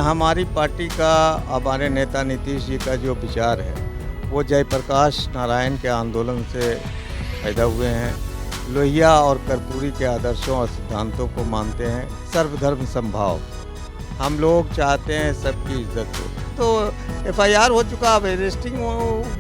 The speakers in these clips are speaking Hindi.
हमारी पार्टी का, हमारे नेता नीतीश जी का जो विचार है वो जयप्रकाश नारायण के आंदोलन से पैदा हुए हैं। लोहिया और कर्पूरी के आदर्शों और सिद्धांतों को मानते हैं। सर्वधर्म समभाव, हम लोग चाहते हैं सबकी इज्जत हो। तो एफआईआर हो चुका, अब अरेस्टिंग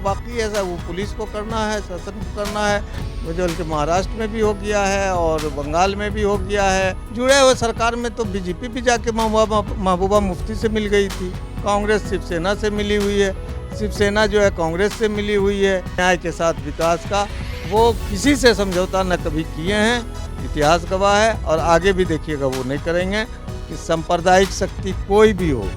बाकी है, वो पुलिस को करना है, शासन को करना है। जो कि महाराष्ट्र में भी हो गया है और बंगाल में भी हो गया है। जुड़े हुए सरकार में तो बीजेपी भी जाके महबूबा मुफ्ती से मिल गई थी। कांग्रेस शिवसेना से मिली हुई है, शिवसेना जो है कांग्रेस से मिली हुई है। न्याय के साथ विकास का वो किसी से समझौता न कभी किए हैं, इतिहास गवाह है और आगे भी देखिएगा वो नहीं करेंगे। कि सांप्रदायिक शक्ति कोई भी हो,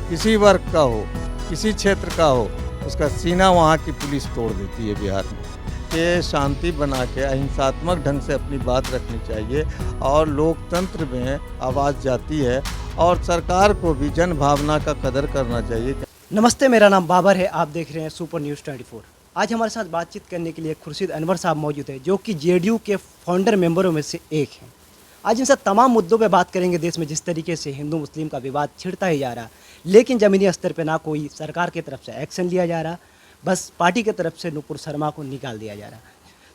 किसी वर्ग का हो, किसी क्षेत्र का हो, उसका सीना वहाँ की पुलिस तोड़ देती है। बिहार में के शांति बना के अहिंसात्मक ढंग से अपनी बात रखनी चाहिए और लोकतंत्र में आवाज़ जाती है और सरकार को भी जन भावना का कदर करना चाहिए। नमस्ते, मेरा नाम बाबर है, आप देख रहे हैं सुपर न्यूज़ 24। आज हमारे साथ बातचीत करने के लिए खुर्शीद अनवर साहब मौजूद है, जो कि जेडीयू के फाउंडर मेंबरों में से एक हैं। आज इनसे तमाम मुद्दों पे बात करेंगे। देश में जिस तरीके से हिंदू मुस्लिम का विवाद छिड़ता ही जा रहा, लेकिन ज़मीनी स्तर पे ना कोई सरकार की तरफ से एक्शन लिया जा रहा, बस पार्टी की तरफ से नुपुर शर्मा को निकाल दिया जा रहा।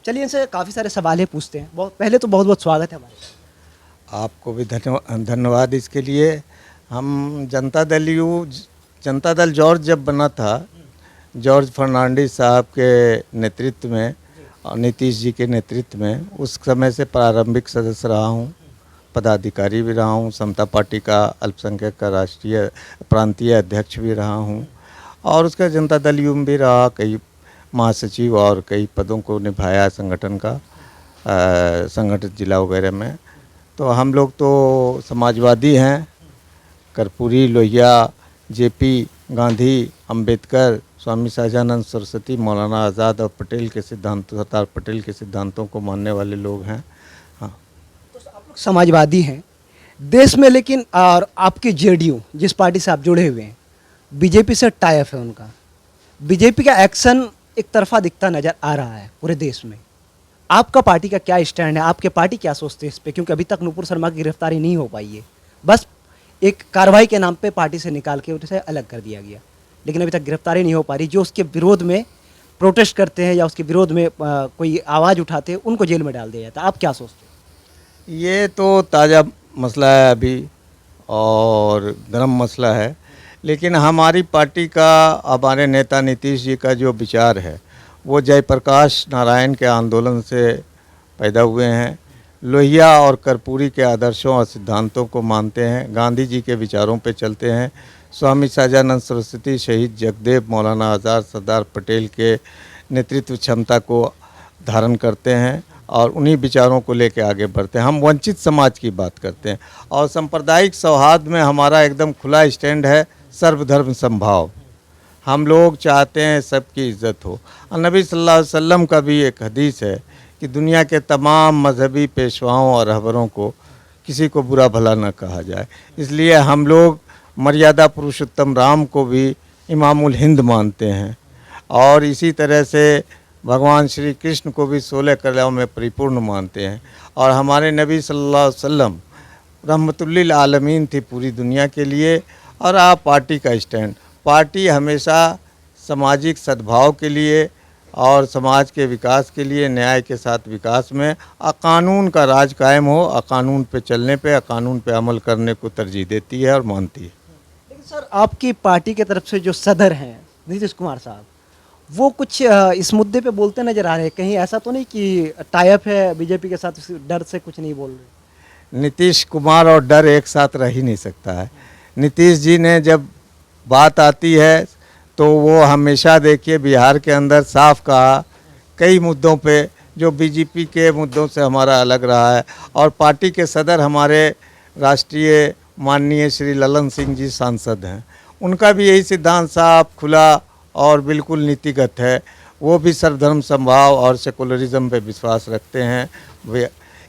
चलिए इनसे काफ़ी सारे सवाल पूछते हैं। पहले तो बहुत बहुत स्वागत है हमारे। आपको भी धन्यवाद इसके लिए। हम जनता दल जॉर्ज जब बना था, जॉर्ज फर्नांडिस साहब के नेतृत्व में और नीतीश जी के नेतृत्व में, उस समय से प्रारंभिक सदस्य रहा हूँ, पदाधिकारी भी रहा हूँ, समता पार्टी का अल्पसंख्यक का राष्ट्रीय प्रांतीय अध्यक्ष भी रहा हूँ और उसका जनता दल यूं भी रहा, कई महासचिव और कई पदों को निभाया संगठन का, संगठित जिला वगैरह में। तो हम लोग तो समाजवादी हैं। कर्पूरी, लोहिया, जेपी, गांधी, अंबेडकर, स्वामी सहजानंद सरस्वती, मौलाना आज़ाद और पटेल के सिद्धांतों, सरदार पटेल के सिद्धांतों को मानने वाले लोग हैं। हाँ, तो आप लोग समाजवादी हैं देश में, लेकिन और आपकी जेडीयू जिस पार्टी से आप जुड़े हुए हैं, बीजेपी से टाई अप है उनका। बीजेपी का एक्शन एक तरफा दिखता नज़र आ रहा है पूरे देश में। आपका पार्टी का क्या स्टैंड है, आपके पार्टी क्या सोचते हैं इस पर? क्योंकि अभी तक नुपुर शर्मा की गिरफ्तारी नहीं हो पाई है, बस एक कार्रवाई के नाम पे पार्टी से निकाल के उसे अलग कर दिया गया, लेकिन अभी तक गिरफ्तारी नहीं हो पा रही। जो उसके विरोध में प्रोटेस्ट करते हैं या उसके विरोध में कोई आवाज़ उठाते हैं, उनको जेल में डाल दिया जाता है। आप क्या सोचते हैं? ये तो ताज़ा मसला है अभी और गर्म मसला है, लेकिन हमारी पार्टी का, हमारे नेता नीतीश जी का जो विचार है वो जयप्रकाश नारायण के आंदोलन से पैदा हुए हैं। लोहिया और कर्पूरी के आदर्शों और सिद्धांतों को मानते हैं, गांधी जी के विचारों पे चलते हैं, स्वामी सहजानंद सरस्वती, शहीद जगदेव, मौलाना आज़ाद, सरदार पटेल के नेतृत्व क्षमता को धारण करते हैं और उन्हीं विचारों को लेकर आगे बढ़ते हैं। हम वंचित समाज की बात करते हैं और सांप्रदायिक सौहार्द में हमारा एकदम खुला स्टैंड है। सर्वधर्म समभाव, हम लोग चाहते हैं सबकी इज्जत हो। और नबी सल्लल्लाहु अलैहि वसल्लम का भी एक हदीस है कि दुनिया के तमाम मजहबी पेशवाओं और रहबरों को किसी को बुरा भला न कहा जाए। इसलिए हम लोग मर्यादा पुरुषोत्तम राम को भी इमामुल हिंद मानते हैं और इसी तरह से भगवान श्री कृष्ण को भी 16 कलाओं में परिपूर्ण मानते हैं। और हमारे नबी सल्लल्लाहु अलैहि वसल्लम रहमतुल्लिल आलमीन थी पूरी दुनिया के लिए। और आप पार्टी का स्टैंड, पार्टी हमेशा सामाजिक सद्भाव के लिए और समाज के विकास के लिए, न्याय के साथ विकास में, कानून का राज कायम हो, कानून पे चलने पे, कानून पे अमल करने को तरजीह देती है और मानती है। लेकिन सर, आपकी पार्टी की तरफ से जो सदर हैं नीतीश कुमार साहब, वो कुछ इस मुद्दे पे बोलते नजर आ रहे हैं। कहीं ऐसा तो नहीं कि टाई अप है बीजेपी के साथ, डर से कुछ नहीं बोल रहे? नीतीश कुमार और डर एक साथ रह ही नहीं सकता है। नीतीश जी ने जब बात आती है तो वो हमेशा, देखिए, बिहार के अंदर साफ कहा कई मुद्दों पे जो बीजेपी के मुद्दों से हमारा अलग रहा है। और पार्टी के सदर हमारे राष्ट्रीय माननीय श्री ललन सिंह जी सांसद हैं, उनका भी यही सिद्धांत साफ, खुला और बिल्कुल नीतिगत है। वो भी सर्वधर्म समभाव और सेकुलरिज्म पे विश्वास रखते हैं,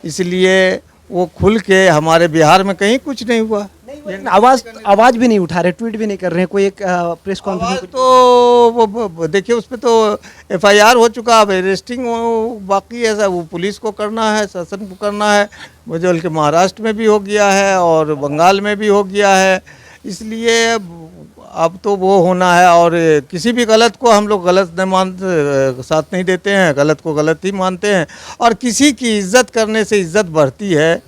इसलिए वो खुल के, हमारे बिहार में कहीं कुछ नहीं हुआ। आवाज भी नहीं उठा रहे, ट्वीट भी नहीं कर रहे हैं, कोई एक प्रेस कॉन्फ्रेंस तो वो देखिए, उस पर तो एफआईआर हो चुका, अब अरेस्टिंग बाकी है, वो पुलिस को करना है, शासन को करना है। वो जो कि महाराष्ट्र में भी हो गया है और बंगाल में भी हो गया है। इसलिए अब तो वो होना है, और किसी भी गलत को हम लोग गलत नहीं साथ नहीं देते हैं, गलत को गलत ही मानते हैं। और किसी की इज्जत करने से इज्जत बढ़ती है,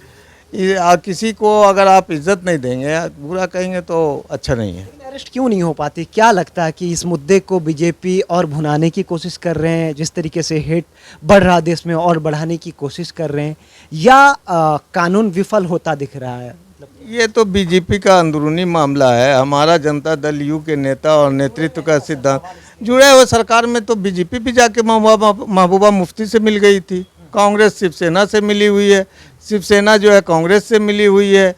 किसी को अगर आप इज्जत नहीं देंगे, बुरा कहेंगे तो अच्छा नहीं है। अरेस्ट क्यों नहीं हो पाती? क्या लगता है कि इस मुद्दे को बीजेपी और भुनाने की कोशिश कर रहे हैं, जिस तरीके से हेट बढ़ रहा देश में और बढ़ाने की कोशिश कर रहे हैं, या कानून विफल होता दिख रहा है? ये तो बीजेपी का अंदरूनी मामला है। हमारा जनता दल यू के नेता और नेतृत्व का सिद्धांत जुड़े हुए सरकार में तो बीजेपी भी जाके महबूबा मुफ्ती से मिल गई थी, कांग्रेस शिवसेना से मिली हुई है, शिवसेना जो है कांग्रेस से मिली हुई है।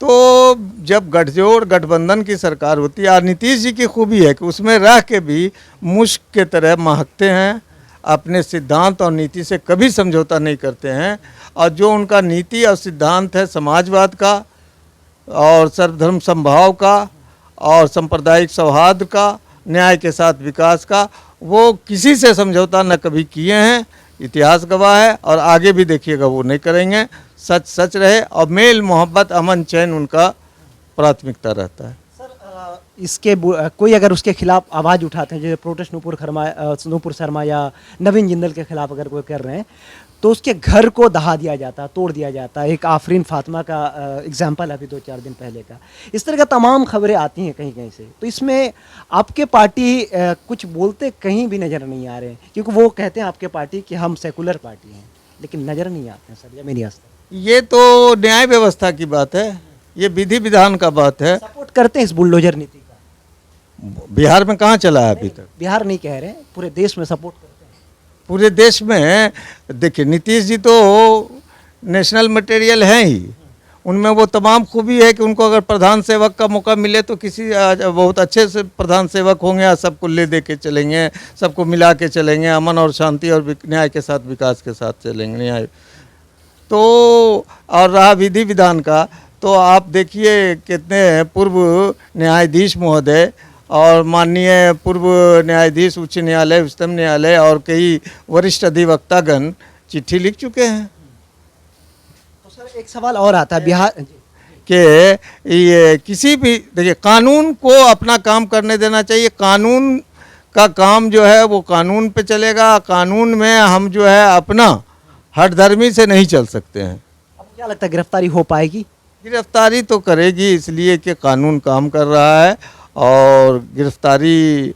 तो जब गठजोड़ गठबंधन की सरकार होती है, और नीतीश जी की खूबी है कि उसमें रह के भी मुश्क के तरह महकते हैं, अपने सिद्धांत और नीति से कभी समझौता नहीं करते हैं। और जो उनका नीति और सिद्धांत है समाजवाद का और सर्वधर्म समभाव का और सांप्रदायिक सौहार्द का, न्याय के साथ विकास का, वो किसी से समझौता न कभी किए हैं, इतिहास गवाह है, और आगे भी देखिएगा वो नहीं करेंगे। सच सच रहे और मेल मोहब्बत अमन चैन उनका प्राथमिकता रहता है। सर, इसके कोई अगर उसके खिलाफ आवाज़ उठाते हैं, जैसे प्रोटेस्ट नूपुर शर्मा या नवीन जिंदल के खिलाफ अगर कोई कर रहे हैं, तो उसके घर को दहा दिया जाता, तोड़ दिया जाता। एक आफरीन फातिमा का एग्जाम्पल अभी 2-4 दिन पहले का। इस तरह का तमाम खबरें आती हैं कहीं कहीं से। तो इसमें आपके पार्टी कुछ बोलते कहीं भी नज़र नहीं आ रहे हैं, क्योंकि वो कहते हैं आपके पार्टी कि हम सेकुलर पार्टी हैं, लेकिन नज़र नहीं आते हैं सर, या मेरी आस्था। ये तो न्याय व्यवस्था की बात है, ये विधि विधान का बात है। सपोर्ट करते हैं इस बुलडोजर नीति का? बिहार में कहाँ चला है अभी तक? बिहार नहीं कह रहे हैं, पूरे देश में सपोर्ट करते हैं। पूरे देश में देखिए, नीतीश जी तो नेशनल मटेरियल हैं ही, उनमें वो तमाम खूबी है कि उनको अगर प्रधान सेवक का मौका मिले तो किसी बहुत अच्छे से प्रधान सेवक होंगे, और सबको ले दे के चलेंगे, सबको मिला के चलेंगे, अमन और शांति और न्याय के साथ विकास के साथ चलेंगे। न्याय तो, और रहा विधि विधान का, तो आप देखिए कितने पूर्व न्यायाधीश महोदय और माननीय पूर्व न्यायाधीश उच्च न्यायालय, उच्चतम न्यायालय और कई वरिष्ठ अधिवक्तागण चिट्ठी लिख चुके हैं। तो सर एक सवाल और आता है बिहार कि ये किसी भी, देखिए, कानून को अपना काम करने देना चाहिए। कानून का काम जो है वो कानून पे चलेगा। कानून में हम जो है अपना हठधर्मी से नहीं चल सकते हैं। अब क्या लगता है गिरफ्तारी हो पाएगी? गिरफ्तारी तो करेगी, इसलिए कि कानून काम कर रहा है, और गिरफ्तारी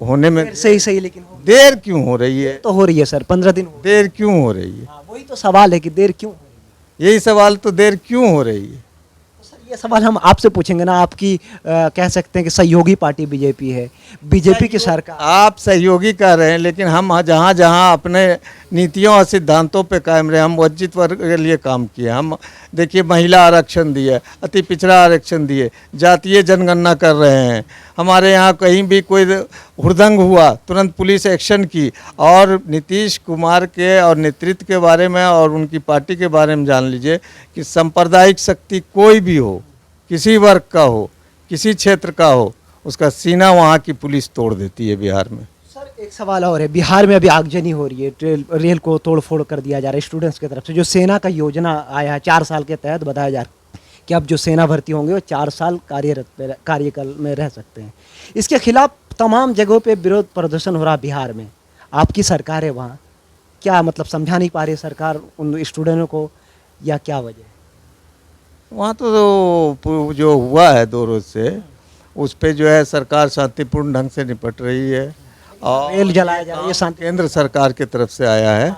होने में सही लेकिन देर क्यों हो रही है? तो हो रही है सर, 15 दिन हो देर क्यों हो रही है? वही तो सवाल है कि देर क्यों हो रही है। यही सवाल तो, देर क्यों हो रही है? तो सर ये सवाल हम आपसे पूछेंगे ना, आपकी कह सकते हैं कि सहयोगी पार्टी बीजेपी है, बीजेपी की सरकार। आप सहयोगी कह रहे हैं, लेकिन हम जहाँ जहाँ अपने नीतियों और सिद्धांतों पे कायम रहे, हम वंचित वर्ग के लिए काम किए। हम देखिए महिला आरक्षण दिए, अति पिछड़ा आरक्षण दिए, जातीय जनगणना कर रहे हैं। हमारे यहाँ कहीं भी कोई हुड़दंग हुआ तुरंत पुलिस एक्शन की। और नीतीश कुमार के और नेतृत्व के बारे में और उनकी पार्टी के बारे में जान लीजिए कि सांप्रदायिक शक्ति कोई भी हो, किसी वर्ग का हो, किसी क्षेत्र का हो, उसका सीना वहाँ की पुलिस तोड़ देती है बिहार में। सर एक सवाल और है, बिहार में अभी आगजनी हो रही है, रेल को तोड़ फोड़ कर दिया जा रहा है स्टूडेंट्स की तरफ से। जो सेना का योजना आया है 4 साल के तहत, बताया जा रहा है कि अब जो सेना भर्ती होंगे वो 4 साल कार्यकाल में रह सकते हैं। इसके खिलाफ तमाम जगहों पे विरोध प्रदर्शन हो रहा बिहार में। आपकी सरकार है वहाँ, क्या मतलब समझा नहीं पा रही सरकार उन स्टूडेंटों को, या क्या वजह? वहाँ तो जो हुआ है 2 रोज से, उस पे जो है सरकार शांतिपूर्ण ढंग से निपट रही है। और रेल जलाया जा रहा है, ये शांति केंद्र सरकार की तरफ से आया है,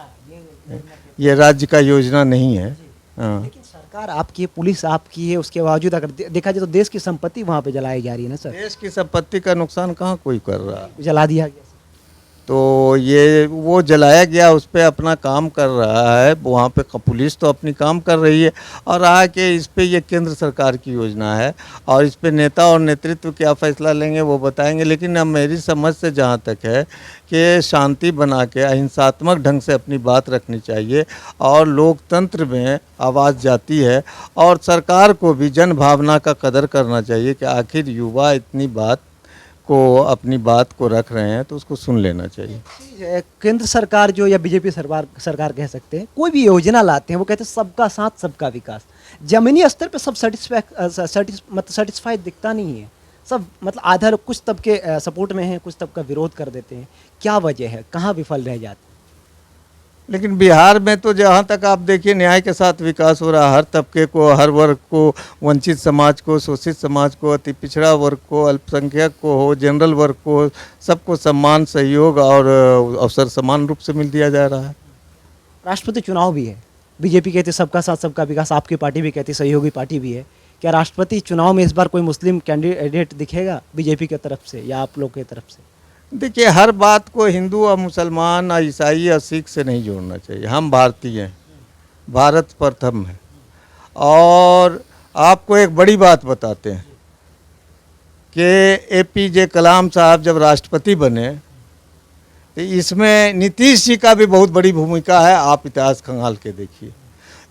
ये राज्य का योजना नहीं है। हाँ। लेकिन सरकार आपकी है, पुलिस आपकी है, उसके बावजूद अगर देखा जाए तो देश की संपत्ति वहाँ पे जलाई जा रही है ना सर। देश की संपत्ति का नुकसान कहाँ कोई कर रहा है? जला दिया गया। तो ये वो जलाया गया, उस पर अपना काम कर रहा है, वहाँ पे पुलिस तो अपनी काम कर रही है। और रहा कि इस पे ये केंद्र सरकार की योजना है, और इस पे नेता और नेतृत्व क्या फैसला लेंगे वो बताएंगे। लेकिन अब मेरी समझ से जहाँ तक है कि शांति बना के अहिंसात्मक ढंग से अपनी बात रखनी चाहिए, और लोकतंत्र में आवाज़ जाती है। और सरकार को भी जन भावना का कदर करना चाहिए कि आखिर युवा इतनी बात को अपनी बात को रख रहे हैं तो उसको सुन लेना चाहिए। चीज़ है, केंद्र सरकार जो या बीजेपी सरकार कह सकते हैं, कोई भी योजना लाते हैं वो कहते हैं सबका साथ सबका विकास। जमीनी स्तर पे सब सेटिस्फाइड दिखता नहीं है। सब मतलब आधा लोग कुछ तबके सपोर्ट में हैं, कुछ तबका विरोध कर देते हैं। क्या वजह है, कहाँ विफल रह जाते हैं? लेकिन बिहार में तो जहाँ तक आप देखिए न्याय के साथ विकास हो रहा है। हर तबके को, हर वर्ग को, वंचित समाज को, शोषित समाज को, अति पिछड़ा वर्ग को, अल्पसंख्यक को हो, जनरल वर्ग को, सबको सम्मान, सहयोग और अवसर समान रूप से मिल दिया जा रहा है। राष्ट्रपति चुनाव भी है, बीजेपी कहती है सबका साथ सबका विकास, आपकी पार्टी भी कहती है, सहयोगी पार्टी भी है। क्या राष्ट्रपति चुनाव में इस बार कोई मुस्लिम कैंडिडेट दिखेगा बीजेपी की तरफ से या आप लोग की तरफ से? देखिए, हर बात को हिंदू और मुसलमान और ईसाई और सिख से नहीं जोड़ना चाहिए। हम भारतीय हैं, भारत प्रथम है। और आपको एक बड़ी बात बताते हैं कि APJ कलाम साहब जब राष्ट्रपति बने तो इसमें नीतीश जी का भी बहुत बड़ी भूमिका है। आप इतिहास खंगाल के देखिए,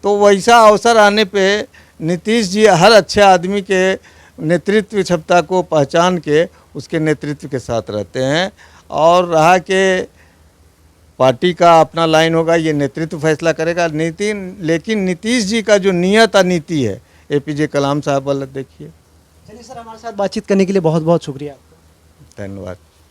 तो वैसा अवसर आने पे नीतीश जी हर अच्छे आदमी के नेतृत्व क्षमता को पहचान के उसके नेतृत्व के साथ रहते हैं। और रहा कि पार्टी का अपना लाइन होगा, ये नेतृत्व फैसला करेगा। लेकिन नीतीश जी का जो नियत और नीति है APJ कलाम साहब वाला देखिए। चलिए सर, हमारे साथ बातचीत करने के लिए बहुत बहुत शुक्रिया आपका। धन्यवाद।